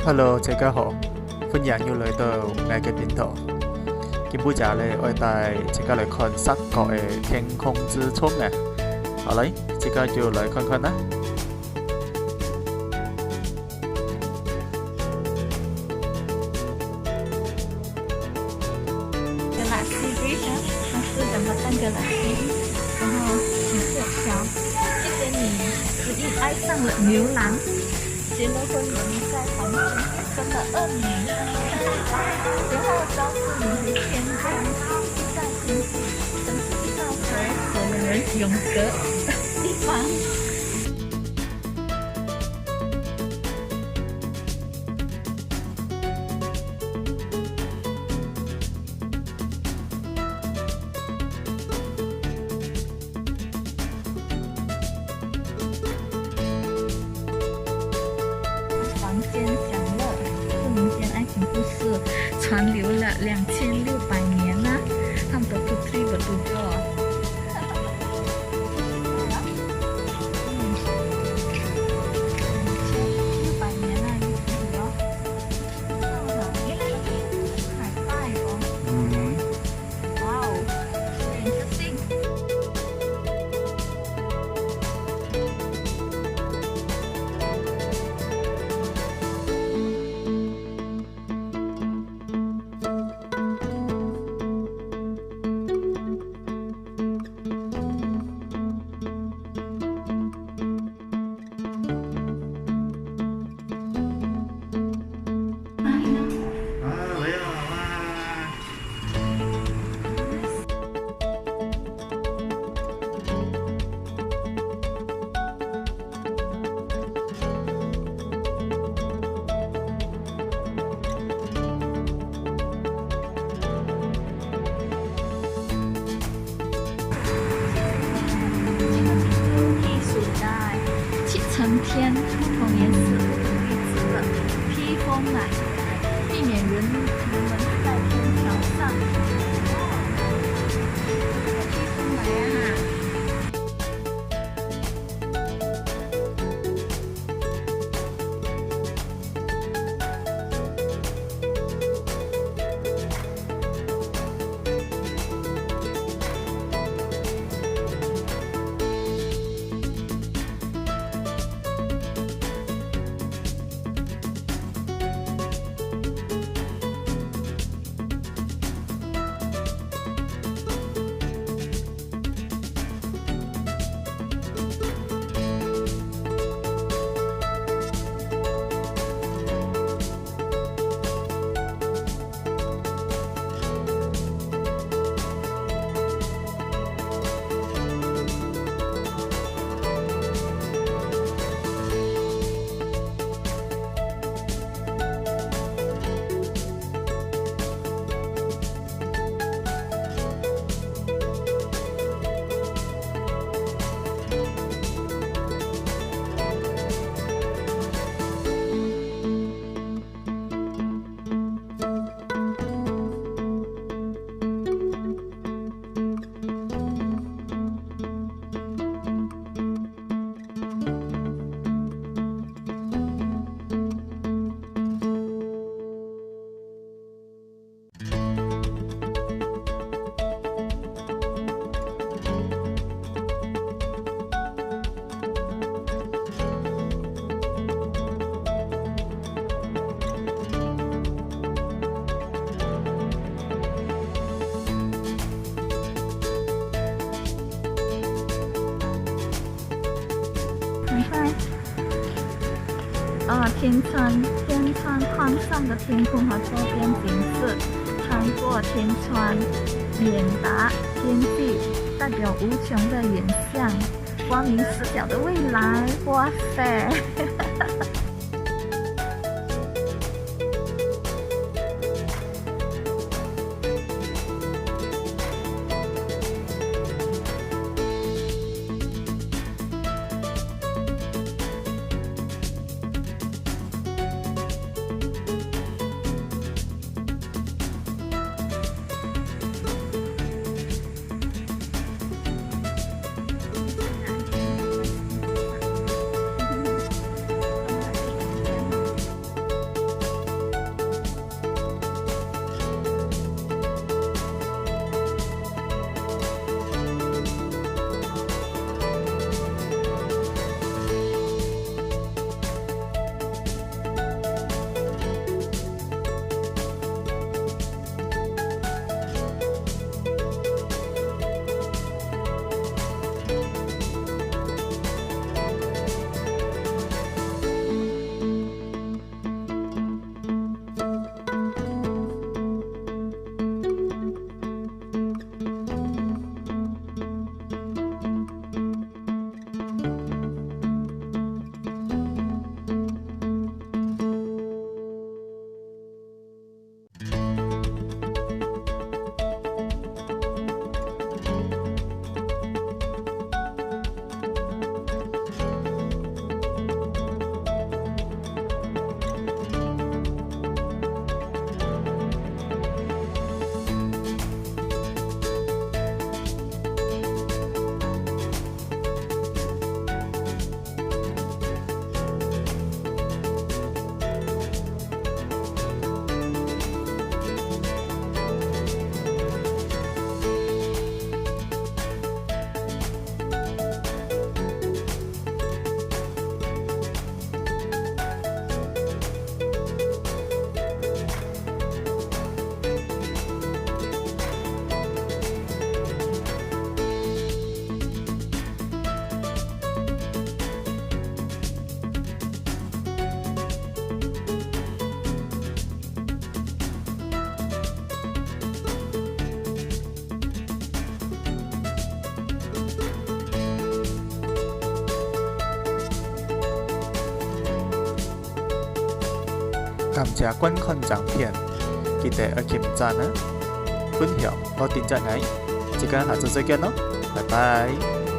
Hello，大家好，歡迎要嚟到我嘅頻道。今日咧，我帶大家嚟看法國嘅天空之窗嘅。好嚟，大家就嚟看看啦。它是3个垃圾，然后很小条。这边你执意爱上了牛郎，结了婚你在房间生了2女，然后招致你回天空，在天际城市一道和两人永隔的地方。传流了2600年啦，他们的putri Batu。成天不同颜色、不同绿植的披风啊，避免人们在天桥上。披风来啊！天窗框上的天空和周边景色，穿过天窗，远达天际，代表无穷的远向，光明视角的未来。哇塞！感謝觀看影片，記得要點讚呢，分享我點讚你，這個下次再見咯，拜拜。